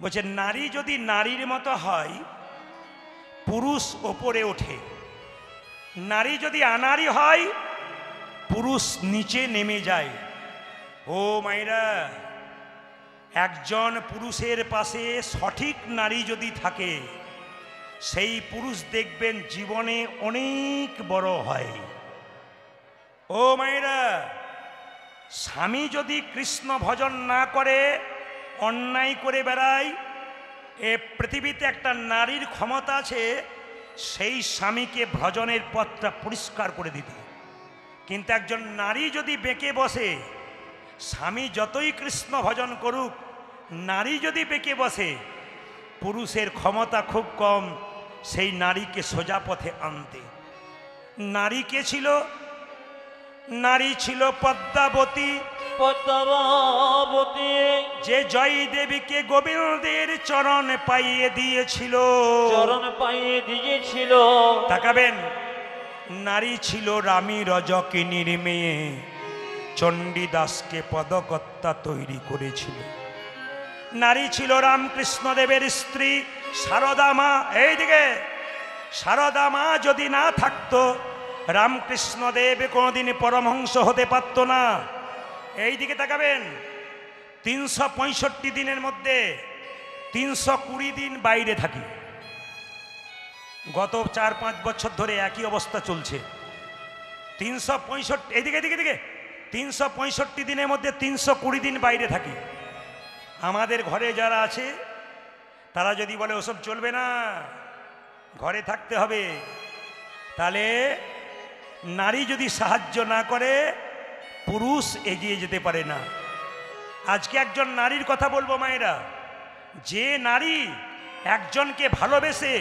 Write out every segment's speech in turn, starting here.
বলছে নারী যদি নারীর মতো হয় পুরুষ ওপরে ওঠে, নারী যদি আনারী হয় পুরুষ নিচে নেমে যায়। ও মায়েরা, একজন পুরুষের পাশে সঠিক নারী যদি থাকে সেই পুরুষ দেখবেন জীবনে অনেক বড় হয়। ও মায়েরা, স্বামী যদি কৃষ্ণ ভজন না করে, অন্যায় করে বেড়ায়, এ পৃথিবীতে একটা নারীর ক্ষমতা আছে সেই স্বামীকে ভজনের পথটা পরিষ্কার করে দিতে। কিন্তু একজন নারী যদি বেঁকে বসে, স্বামী যতই কৃষ্ণ ভজন করুক, নারী যদি বেঁকে বসে, পুরুষের ক্ষমতা খুব কম সেই নারীকে সোজা পথে আনতে। নারী কে ছিল? নারী ছিল পদ্মাবতী। পদ্মাবতী যে জয় দেবীকে গোবিন্দের চরণ পাইয়ে দিয়েছিল, চরণ পাইয়ে দিয়েছিল। তাকাবেন, নারী ছিল রামী রজকিনীর মেয়ে, চণ্ডীদাসকে পদকর্তা তৈরি করেছিল। নারী ছিল রামকৃষ্ণ দেবের স্ত্রী সারদা মা। এইদিকে সারদা মা যদি না থাকতো রামকৃষ্ণ দেব কোনোদিন পরমহংস হতে পারত না। এইদিকে তাকাবেন, 365 দিনের মধ্যে 320 দিন বাইরে থাকি। গত 4-5 বছর ধরে একই অবস্থা চলছে। 365, এইদিকে এদিকে দিকে 365 দিনের মধ্যে 320 দিন বাইরে থাকি। আমাদের ঘরে যারা আছে তারা যদি বলে ওসব চলবে না, ঘরে থাকতে হবে, তাহলে নারী যদি সাহায্য না করে পুরুষ এগিয়ে যেতে পারে না। আজকে একজন নারীর কথা বলবো মায়েরা, যে নারী একজনকে ভালোবেসে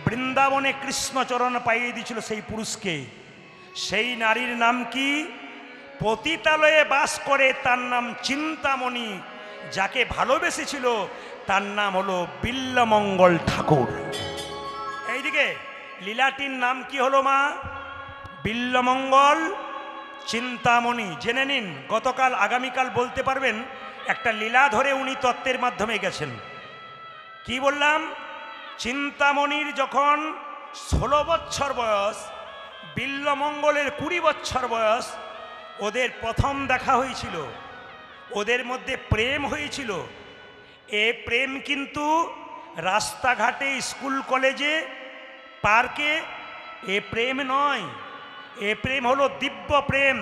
বৃন্দাবনে কৃষ্ণচরণ পাইয়ে দিয়েছিল সেই পুরুষকে, সেই নারীর নাম কি? পতিতালয়ে বাস করে, তার নাম চিন্তামণি। যাকে ভালোবেসেছিল তার নাম হলো বিল্লমঙ্গল ঠাকুর। এইদিকে লীলাটির নাম কি হলো মা? বিল্লমঙ্গল চিন্তামণি। জেনে নিন, গতকাল আগামীকাল বলতে পারবেন একটা লীলা ধরে উনি তত্ত্বের মাধ্যমে গেছেন। কি বললাম? চিন্তামণির যখন 16 বছর বয়স, বিল্লমঙ্গলের 20 বছর বয়স, ওদের প্রথম দেখা হয়েছিল, ওদের মধ্যে প্রেম হয়েছিল। এ প্রেম কিন্তু রাস্তাঘাটে, স্কুল কলেজে, পার্কে এ প্রেম নয়। এ প্রেম হলো দিব্য প্রেম,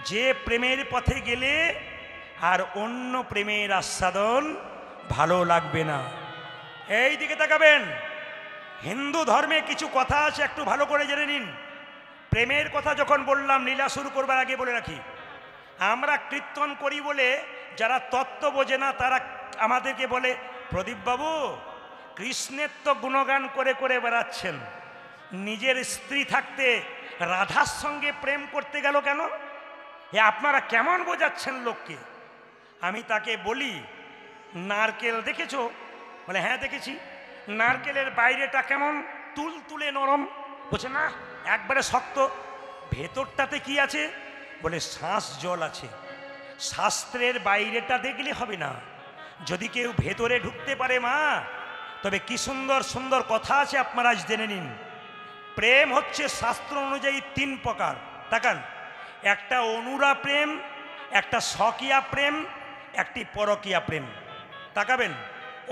যে প্রেমের পথে গেলে আর অন্য প্রেমের আস্বাদন ভালো লাগবে না। এই দিকে তাকাবেন, হিন্দু ধর্মে কিছু কথা আছে, একটু ভালো করে জেনে নিন। প্রেমের কথা যখন বললাম, লীলা শুরু করবার আগে বলে রাখি, আমরা কীর্তন করি বলে যারা তত্ত্ব বোঝে না তারা আমাদেরকে বলে, প্রদীপবাবু কৃষ্ণের তো গুণগান করে করে বেড়াচ্ছেন, নিজের স্ত্রী থাকতে রাধার সঙ্গে প্রেম করতে গেল কেন? এ আপনারা কেমন বোঝাচ্ছেন লোককে? আমি তাকে বলি, নারকেল দেখেছো? বলে হ্যাঁ দেখেছি। নারকেলের বাইরেটা কেমন তুলতুলে নরম? বলছে না, একবারে শক্ত। ভেতরটাতে কি আছে? বলে শ্বাস জল আছে। শাস্ত্রের বাইরেটা দেখলে হবে না, যদি কেউ ভেতরে ঢুকতে পারে মা, তবে কি সুন্দর সুন্দর কথা আছে আপনারা আজ জেনে নিন। প্রেম হচ্ছে শাস্ত্র অনুযায়ী 3 প্রকার। তাকান, একটা অনুরা প্রেম, একটা স্বকীয়া প্রেম, একটি পরকীয়া প্রেম। তাকাবেন,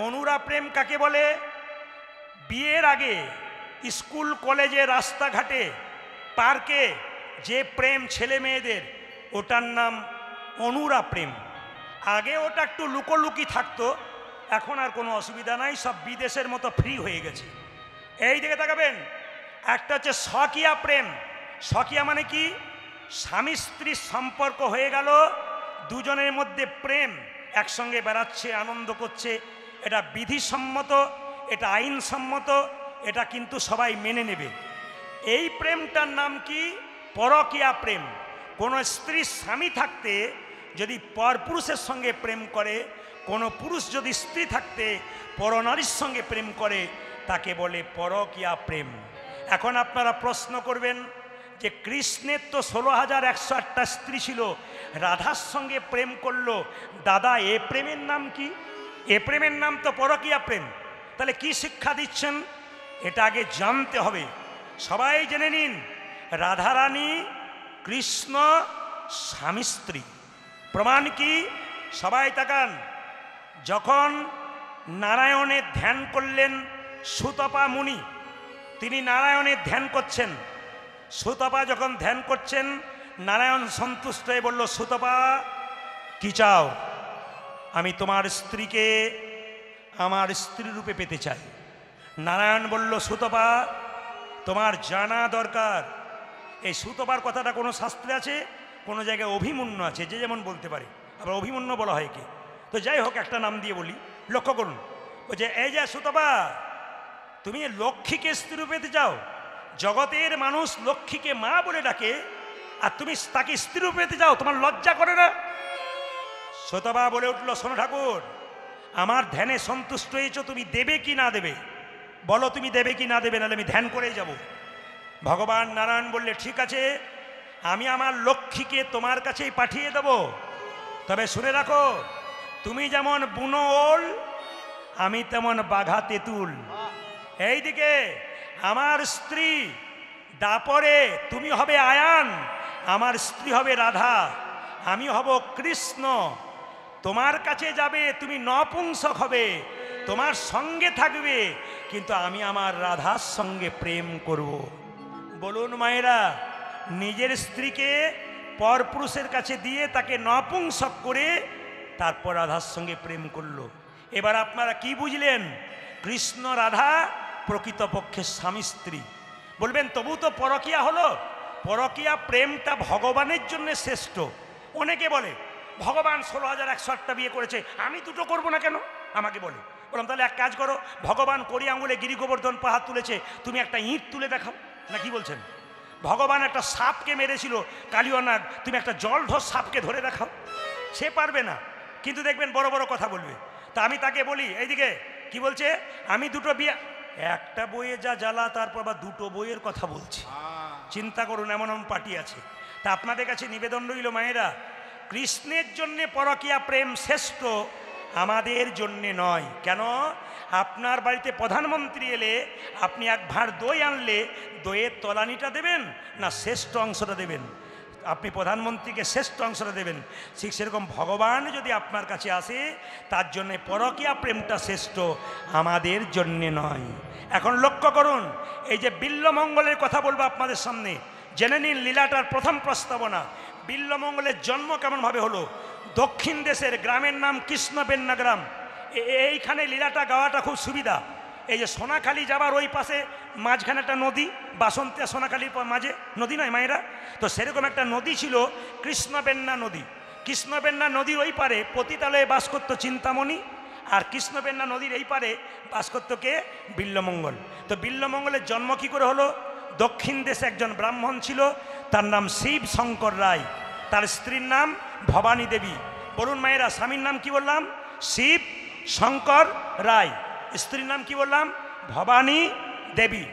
অনুরা প্রেম কাকে বলে? বিয়ের আগে স্কুল কলেজে, রাস্তাঘাটে, পার্কে যে প্রেম ছেলে মেয়েদের, ওটার নাম অনুরা প্রেম। আগে ওটা একটু লুকোলুকি থাকতো, এখন আর কোনো অসুবিধা নাই, সব বিদেশের মতো ফ্রি হয়ে গেছে। এই দিকে তাকাবেন, একটা হচ্ছে স্বকীয়া প্রেম। স্বকীয়া মানে কি? স্বামী স্ত্রীর সম্পর্ক হয়ে গেল, দুজনের মধ্যে প্রেম, একসঙ্গে বেড়াচ্ছে, আনন্দ করছে, এটা বিধিসম্মত, এটা আইনসম্মত, এটা কিন্তু সবাই মেনে নেবে। এই প্রেমটার নাম কি? পরকীয়া প্রেম। কোনো স্ত্রী স্বামী থাকতে যদি পরপুরুষের সঙ্গে প্রেম করে, কোনো পুরুষ যদি স্ত্রী থাকতে পরনারীর সঙ্গে প্রেম করে, তাকে বলে পরকীয়া প্রেম। এখন আপনারা প্রশ্ন করবেন যে কৃষ্ণের তো 16,108টা স্ত্রী ছিল, রাধার সঙ্গে প্রেম করলো, দাদা এ প্রেমের নাম কি? এ প্রেমের নাম তো পরকীয়া প্রেম। তাহলে কি শিক্ষা দিচ্ছেন এটা আগে জানতে হবে। সবাই জেনে নিন, রাধারানী কৃষ্ণ স্বামী স্ত্রী। প্রমাণ কি? সবাই তাকান। যখন নারায়ণের ধ্যান করলেন সুতপা মুনি, তিনি নারায়ণের ধ্যান করছেন। সুতপা যখন ধ্যান করছেন, নারায়ণ সন্তুষ্ট হয়ে বলল, সুতপা কি চাও? আমি তোমার স্ত্রীকে আমার স্ত্রী রূপে পেতে চাই। নারায়ণ বলল, সুতপা তোমার জানা দরকার। এই সুতপার কথাটা কোনো শাস্ত্রে আছে, কোনো জায়গায় অভিমন্যু আছে, যে যেমন বলতে পারে। আবার অভিমন্যু বলা হয় কি? তো যাই হোক, একটা নাম দিয়ে বলি, লক্ষ্য করুন। ও যে এই যে সুতপা, তুমি লক্ষ্মীকে স্ত্রী রূপে পেতে চাও। জগতের মানুষ লক্ষ্মীকে মা বলে ডাকে, আর তুমি তাকে স্ত্রী রূপে পেতে চাও, তোমার লজ্জা করে না? সুতপা বলে উঠল, শোনো ঠাকুর, আমার ধ্যানে সন্তুষ্ট হয়েছ, তুমি দেবে কি না দেবে বলো, তুমি দেবে কি না দেবে, নাহলে আমি ধ্যান করেই যাব। ভগবান নারায়ণ বললে, ঠিক আছে, আমি আমার লক্ষ্মীকে তোমার কাছেই পাঠিয়ে দেব। তবে শুনে রাখো, তুমি যেমন বুনো ওল, আমি তেমন বাঘা তেঁতুল। এইদিকে আমার স্ত্রী দাপরে, তুমি হবে আয়ান, আমার স্ত্রী হবে রাধা, আমি হব কৃষ্ণ। তোমার কাছে যাবে, তুমি নপুংসক হবে, তোমার সঙ্গে থাকবে, কিন্তু আমি আমার রাধার সঙ্গে প্রেম করব। বলুন মায়েরা, নিজের স্ত্রীকে পরপুরুষের কাছে দিয়ে তাকে নপুংসক করে তারপর রাধার সঙ্গে প্রেম করলো। এবার আপনারা কি বুঝলেন? কৃষ্ণ রাধা প্রকৃতপক্ষে স্বামী স্ত্রী। বলবেন তবু তো পরকীয়া হলো। পরকীয়া প্রেমটা ভগবানের জন্য শ্রেষ্ঠ। অনেকে বলে ভগবান 16,108টা বিয়ে করেছে, আমি দুটো করব না কেন? আমাকে বলে। বললাম তাহলে এক কাজ করো, ভগবান কড়ি আঙুলে গিরি গোবর্ধন পাহাড় তুলেছে, তুমি একটা ইঁট তুলে দেখাও না। কি বলছেন? ভগবান একটা সাপকে মেরেছিল কালিয়ানাগ, তুমি একটা জলঢোর সাপকে ধরে দেখাও। সে পারবে না, কিন্তু দেখবেন বড় বড় কথা বলবে। তা আমি তাকে বলি, এইদিকে কি বলছে, আমি দুটো বিয়ে, একটা বইয়ে যা জ্বালা, তারপর আবার দুটো বইয়ের কথা বলছি। চিন্তা করুন, এমন এমন পার্টি আছে। তা আপনাদের কাছে নিবেদন রইল মায়েরা, কৃষ্ণের জন্যে পরকীয়া প্রেম শ্রেষ্ঠ, আমাদের জন্যে নয়। কেন? আপনার বাড়িতে প্রধানমন্ত্রী এলে আপনি এক ভাঁড় দই আনলে দইয়ের তলানিটা দেবেন না শ্রেষ্ঠ অংশটা দেবেন? আপনি প্রধানমন্ত্রীকে শ্রেষ্ঠ অংশটা দেবেন। ঠিক সেরকম ভগবান যদি আপনার কাছে আসে, তার জন্যে পরকীয়া প্রেমটা শ্রেষ্ঠ, আমাদের জন্যে নয়। এখন লক্ষ্য করুন, এই যে বিল্বমঙ্গলের কথা বলবো আপনাদের সামনে, জেনে নিন লীলাটার প্রথম প্রস্তাবনা। বিল্বমঙ্গলের জন্ম কেমনভাবে হলো? দক্ষিণ দেশের গ্রামের নাম কৃষ্ণবেন্না গ্রাম। এইখানে লীলাটা গাওয়াটা খুব সুবিধা। এই যে সোনাখালি যাবার ওই পাশে মাঝখানে একটা নদী, বাসন্তী আর সোনাখালির মাঝে নদী নয় মায়েরা, তো সেরকম একটা নদী ছিল কৃষ্ণবেন্না নদী। কৃষ্ণবেন্না নদীর ওই পারে পতিতালয়ে বাস করতো চিন্তামণি, আর কৃষ্ণবেন্না নদীর এই পারে বাস করতো কে? বিল্বমঙ্গল। তো বিল্বমঙ্গলের জন্ম কী করে হলো? দক্ষিণ দেশে একজন ব্রাহ্মণ ছিল, তার নাম শিব শঙ্কর রায়, তার স্ত্রীর নাম ভবানী দেবী। বলুন মায়েরা, স্বামীর নাম কি বললাম? শিব শঙ্কর রায়, স্ত্রীর নাম কি বললাম? ভবানী দেবী।